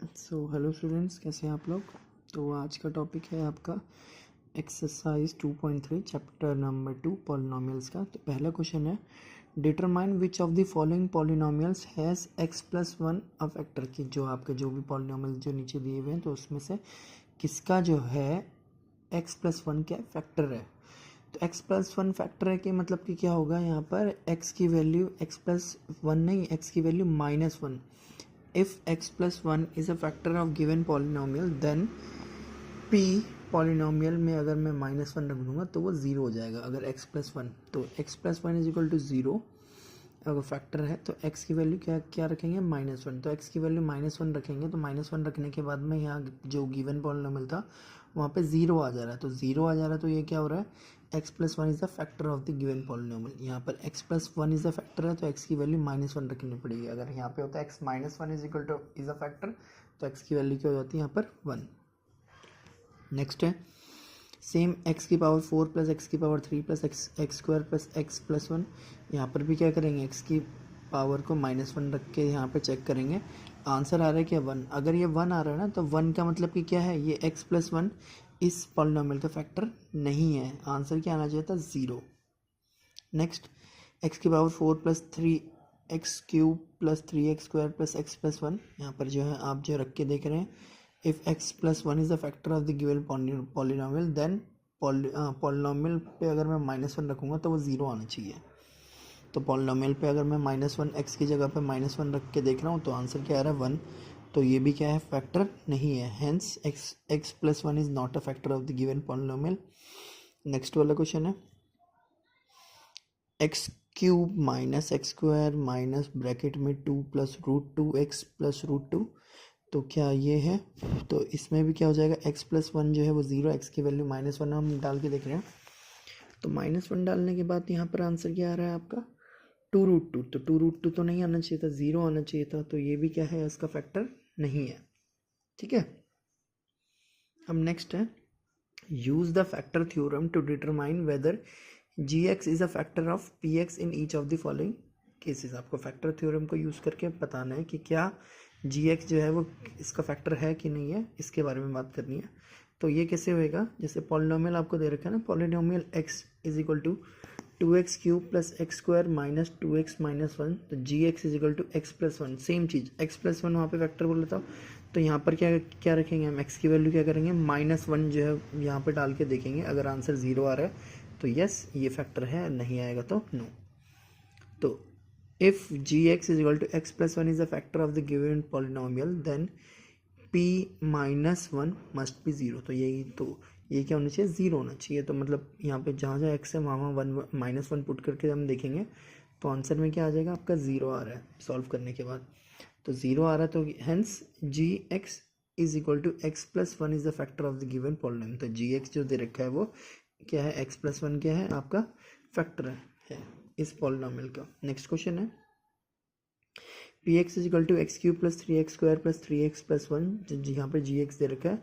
Hello students, कैसे हैं आप लोग। तो आज का टॉपिक है आपका एक्सरसाइज 2.3 चैप्टर नंबर 2 पॉलिनोमियल्स का। तो पहला क्वेश्चन है, determine which of the following polynomials has x+1 a factor. की जो भी पॉलिनोमियल जो नीचे दिए हुए हैं तो उसमें से किसका जो है x+1 क्या फैक्टर है। तो x+1 फैक्टर है कि मतलब कि क्या होगा यहाँ पर x की वैल्यू x+1 नहीं, x की value -1। If x+1 is a factor of given polynomial then p polynomial में अगर मैं -1 रख दूंगा तो वो ज़ीरो हो जाएगा। अगर x+1 तो x+1 is equal to zero अगर फैक्टर है तो x की वैल्यू क्या रखेंगे -1। तो x की वैल्यू -1 रखेंगे तो -1 रखने के बाद में यहाँ जो गिवन पॉलिनोमियल था वहाँ पे ज़ीरो आ जा रहा है। तो ज़ीरो आ जा रहा है तो ये क्या हो रहा है, x+1 is the factor of the given polynomial. यहाँ पर x+1 इज़ द फैक्टर है तो x की वैल्यू -1 रखनी पड़ेगी। अगर यहाँ पे होता है x-1 is equal two is a factor तो x की वैल्यू क्या हो जाती है यहाँ पर 1। नेक्स्ट है सेम x की पावर 4 प्लस x की power 3 plus x square plus x+1। यहाँ पर भी क्या करेंगे, x की पावर को -1 रख के यहाँ पे चेक करेंगे। आंसर आ रहा है क्या 1। अगर ये 1 आ रहा है ना तो 1 का मतलब कि क्या है, ये x+1 इस पॉलिनोमियल का फैक्टर नहीं है। आंसर क्या आना चाहिए था, 0। नेक्स्ट x की power 4 plus 3x³ plus 3x² plus x+1। यहाँ पर जो है आप जो रख के देख रहे हैं, if x+1 is the factor of the given polynomial then polynomial पे अगर मैं -1 रखूँगा तो वो ज़ीरो आना चाहिए। तो पॉलिनोमियल पे अगर मैं -1 x की जगह पे -1 रख के देख रहा हूँ तो आंसर क्या आ रहा है 1। तो ये भी क्या है, फैक्टर नहीं है। Hence x+1 is not a factor of the given polynomial. Next वाला क्वेश्चन है x³ minus x² minus bracket में 2 प्लस √2x प्लस √2। तो क्या ये है, तो इसमें भी क्या हो जाएगा, x+1 जो है वो ज़ीरो, x की वैल्यू -1 हम डाल के देख रहे हैं। तो -1 डालने के बाद यहाँ पर आंसर क्या आ रहा है आपका 2√2। तो 2√2 तो नहीं आना चाहिए था, ज़ीरो आना चाहिए था। तो ये भी क्या है, इसका फैक्टर नहीं है। ठीक है, अब नेक्स्ट है use the factor theorem to determine whether gx is a factor of px in each of the following cases. आपको फैक्टर थ्योरम को यूज़ करके बताना है कि क्या gx जो है वो इसका फैक्टर है कि नहीं है, इसके बारे में बात करनी है। तो ये कैसे होएगा, जैसे पॉलिनोमियल आपको दे रखा है ना, polynomial x is equal to 2x³ plus x² minus 2x minus 1। तो gx is equal to x+1, same चीज़ x+1 वहाँ पे फैक्टर बोला था। तो यहाँ पर क्या क्या रखेंगे हम, x की वैल्यू क्या करेंगे, -1 जो है यहाँ पे डाल के देखेंगे। अगर आंसर 0 आ रहा है तो यस ये फैक्टर है, नहीं आएगा तो नो। तो if gx is equal to x+1 is a factor of the given polynomial then p-1 must be 0। तो ये क्या होना चाहिए, 0 होना चाहिए। तो मतलब यहाँ पे जहाँ जहाँ x है वहाँ -1 पुट करके हम देखेंगे तो आंसर में क्या आ जाएगा आपका, 0 आ रहा है सॉल्व करने के बाद। तो 0 आ रहा है तो hence gx is equal to x+1 is the factor of the given polynomial. तो gx जो दे रखा है वो क्या है, x+1 क्या है आपका फैक्टर है इस पॉलिनोमियल का। नेक्स्ट क्वेश्चन है px is equal to x³ plus 3x² plus 3x plus 1। यहाँ पर gx दे रखा है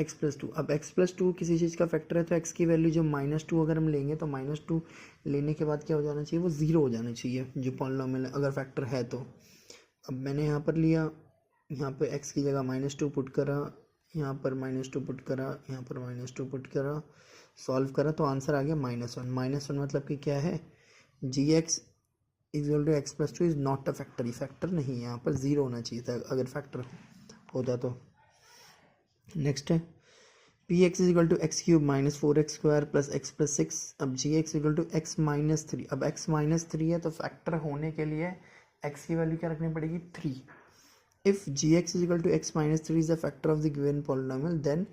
x+2। अब x+2 किसी चीज़ का फैक्टर है तो x की वैल्यू जो -2 अगर हम लेंगे तो -2 लेने के बाद क्या हो जाना चाहिए, वो 0 हो जाना चाहिए जो पॉलिनोमियल अगर फैक्टर है तो। अब मैंने यहाँ पर लिया, यहाँ पर x की जगह -2 पुट करा, यहाँ पर -2 पुट करा, यहाँ पर -2 पुट करा, सॉल्व करा तो आंसर आ गया -1। -1 मतलब कि क्या है, gx is equal to x+2 is not a factor. ये फैक्टर नहीं है, यहाँ पर 0 होना चाहिए था अगर फैक्टर होता तो। नेक्स्ट है px is equal to x³ minus 4x² plus x plus 6। अब gx is equal to x-3। अब x-3 है तो फैक्टर होने के लिए x की वैल्यू क्या रखनी पड़ेगी, 3। If gx is equal to x-3 is the factor of the given polynomial then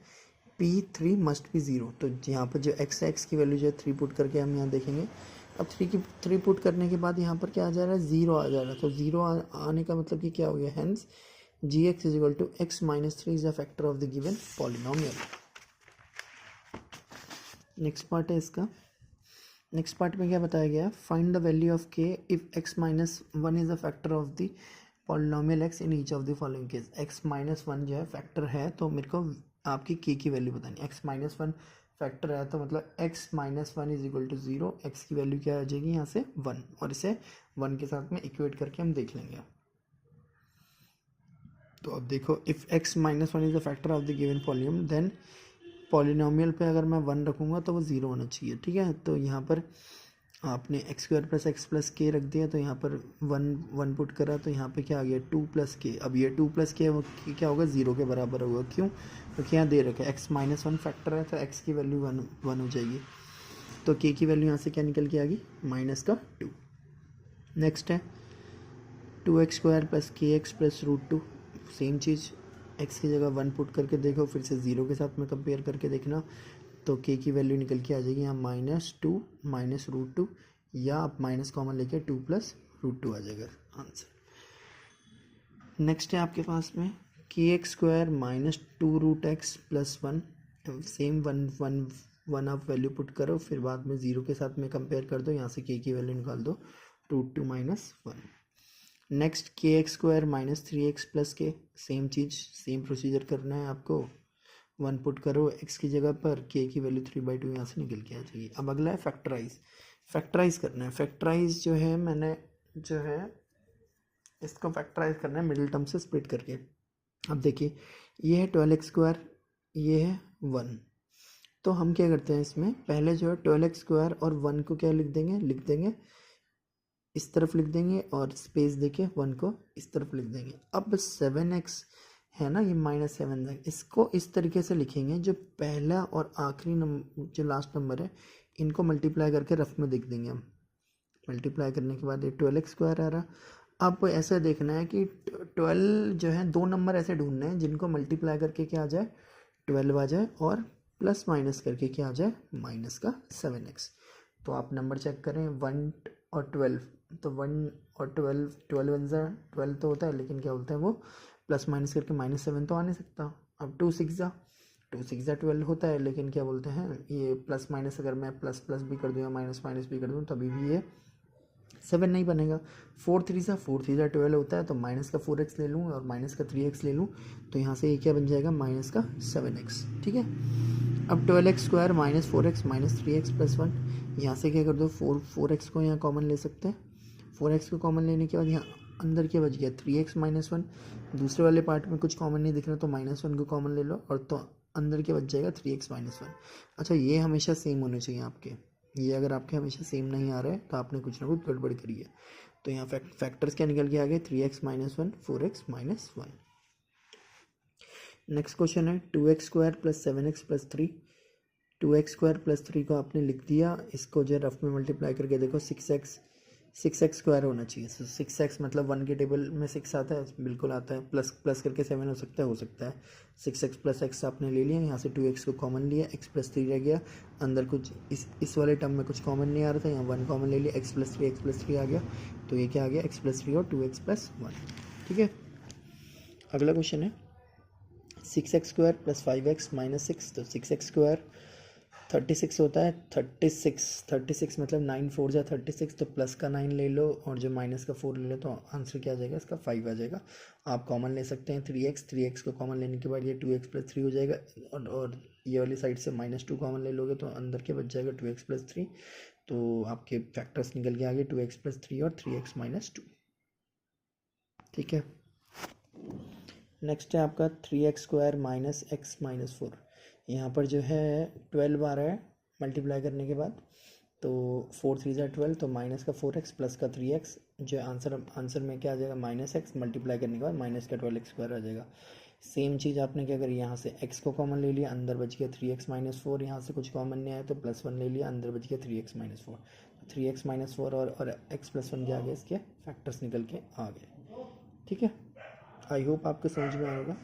p3 must be 0। तो यहाँ पर जो x है, x की वैल्यू जो है 3 पुट करके हम यहाँ देखेंगे। अब 3 पुट करने के बाद यहाँ पर क्या आ जा रहा है, 0 आ जा रहा है। तो 0 आने का मतलब कि क्या हो गया, hence gx is equal to x-3 is the factor of the given polynomial. Next part है इसका। नेक्स्ट पार्ट में क्या बताया गया, find the value of k if x-1 is the factor of the polynomial x in each of the following case. x-1 जो है factor है तो मेरे को आपकी k की वैल्यू बतानी। x-1 फैक्टर है तो मतलब x-1 is equal to 0, x की वैल्यू क्या आ जाएगी यहाँ से 1, और इसे 1 के साथ में इक्वेट करके हम देख लेंगे। तो अब देखो, if x minus one is the factor of the given polynomial then polynomial पे अगर मैं 1 रखूँगा तो वो 0 होना चाहिए, ठीक है। तो यहाँ पर आपने x square plus x plus के रख दिया, तो यहाँ पर 1 पुट करा, तो यहाँ पे क्या आ गया 2 प्लस के। अब ये 2 प्लस के क्या होगा, 0 के बराबर होगा। क्यों? क्योंकि यहाँ दे रखा है एक्स माइनस वन फैक्टर है, तो एक्स की वैल्यू वन हो जाएगी। तो के की वैल्यू यहाँ से क्या निकल के आ गई, -2। नेक्स्ट है 2x स्क्वायर प्लस के एक्स प्लस √2। सेम चीज़, x की जगह 1 पुट करके देखो, फिर से 0 के साथ में कंपेयर करके देखना, तो k की वैल्यू निकल के आ जाएगी यहाँ -2 माइनस √2, या आप माइनस कॉमन लेके 2 प्लस √2 आ जाएगा आंसर। नेक्स्ट है आपके पास में के x square -2√x plus 1। Same one आप वैल्यू पुट करो, फिर बाद में 0 के साथ में कंपेयर कर दो, यहाँ से k की वैल्यू निकाल दो, √2 माइनस 1। नेक्स्ट के एक्स स्क्वायर -3x प्लस के। सेम चीज़, सेम प्रोसीजर करना है आपको। 1 पुट करो x की जगह पर, k की वैल्यू 3/2 यहाँ से निकल के आ जाएगी। अब अगला है फैक्टराइज करना है। फैक्टराइज जो है, मैंने जो है इसको फैक्टराइज करना है मिडिल टर्म से स्प्लिट करके। अब देखिए, ये है 12x स्क्वायर, ये है 1। तो हम क्या करते हैं इसमें, पहले जो है 12x स्क्वायर और 1 को क्या लिख देंगे इस तरफ लिख देंगे, और स्पेस देके 1 को इस तरफ लिख देंगे। अब 7x है ना, ये -7, इसको इस तरीके से लिखेंगे, जो पहला और आखिरी नंबर, जो लास्ट नंबर है, इनको मल्टीप्लाई करके रफ में लिख देंगे हम। मल्टीप्लाई करने के बाद ये 12x स्क्वायर आ रहा। अब ऐसा देखना है कि 12 जो है, 2 नंबर ऐसे ढूंढने हैं जिनको मल्टीप्लाई करके क्या आ जाए, 12 आ जाए, और प्लस माइनस करके क्या आ जाए, -7x। तो आप नंबर चेक करें, 1 और 12, तो 1 और 12 तो होता है, लेकिन क्या बोलते हैं वो, प्लस माइनस करके -7 तो आ नहीं सकता। अब 2 6 12 होता है, लेकिन क्या बोलते हैं, ये प्लस माइनस अगर मैं प्लस प्लस भी कर दूँ या माइनस माइनस भी कर दूँ, तभी भी ये 7 नहीं बनेगा। 4 3 12 होता है, तो माइनस का 4x ले लूँ और माइनस का 3x ले लूँ, तो यहाँ से ये क्या बन जाएगा, -7x, ठीक है। अब 12x square -4x -3x plus 1, यहाँ से क्या कर दो, 4x को यहाँ कॉमन ले सकते हैं। 4x को कॉमन लेने के बाद यहाँ अंदर क्या बच गया, 3x -1। दूसरे वाले पार्ट में कुछ कॉमन नहीं दिख रहा, तो -1 को कॉमन ले लो, और तो अंदर क्या बच जाएगा, 3x -1। अच्छा, ये हमेशा सेम होने चाहिए आपके, ये अगर आपके हमेशा सेम नहीं आ रहा है तो आपने कुछ ना कुछ गड़बड़ करी है। तो यहाँ फैक्टर्स क्या निकल के आ गए, 3x -1 4x -1। नेक्स्ट क्वेश्चन है 2x square plus 7x plus 3। 2x square plus 3 को आपने लिख दिया, इसको जो रफ में मल्टीप्लाई करके देखो, 6x स्क्वायर होना चाहिए। 6x मतलब 1 के टेबल में 6 आता है, बिल्कुल आता है, प्लस करके 7 हो सकता है। 6x प्लस x आपने ले लिया, यहाँ से 2x को कॉमन लिया, x प्लस 3 रह गया, अंदर कुछ इस वाले टर्म में कुछ कॉमन नहीं आ रहा था, यहाँ 1 कॉमन ले लिया, x प्लस 3 आ गया, तो ये क्या आ गया, x प्लस 3 और 2x प्लस 1, ठीक है। अगला क्वेश्चन है 6x square plus 5x minus 6। तो 6x स्क्वायर 36 होता है, 36 मतलब 9 4 जा 36, तो प्लस का 9 ले लो और जो माइनस का 4 ले लो, तो आंसर क्या आ जाएगा, इसका 5 आ जाएगा। आप कॉमन ले सकते हैं 3x को कॉमन लेने के बाद ये 2x प्लस 3 हो जाएगा, और ये वाली साइड से -2 कॉमन ले लोगे, तो अंदर के बच जाएगा 2x प्लस 3। तो आपके फैक्टर्स निकल के आ गए 2x प्लस 3 और 3x -2, ठीक है। नेक्स्ट है आपका 3x square minus x minus 4। यहाँ पर जो है 12 आ रहा है मल्टीप्लाई करने के बाद, तो 4 3 जा 12, तो माइनस का 4x प्लस का 3x, जो आंसर में क्या आ जाएगा, -x मल्टीप्लाई करने के बाद माइनस का 12x स्क्वायर आ जाएगा। सेम चीज़ आपने क्या करी, यहाँ से x को कॉमन ले लिया, अंदर बच गया 3x -4, यहाँ से कुछ कॉमन नहीं आया तो +1 ले लिया, अंदर बच गया 3x -4। 3x -4 और x + 1 के आगे इसके फैक्टर्स निकल के आ गए, ठीक है। आई होप आपको समझ में आएगा।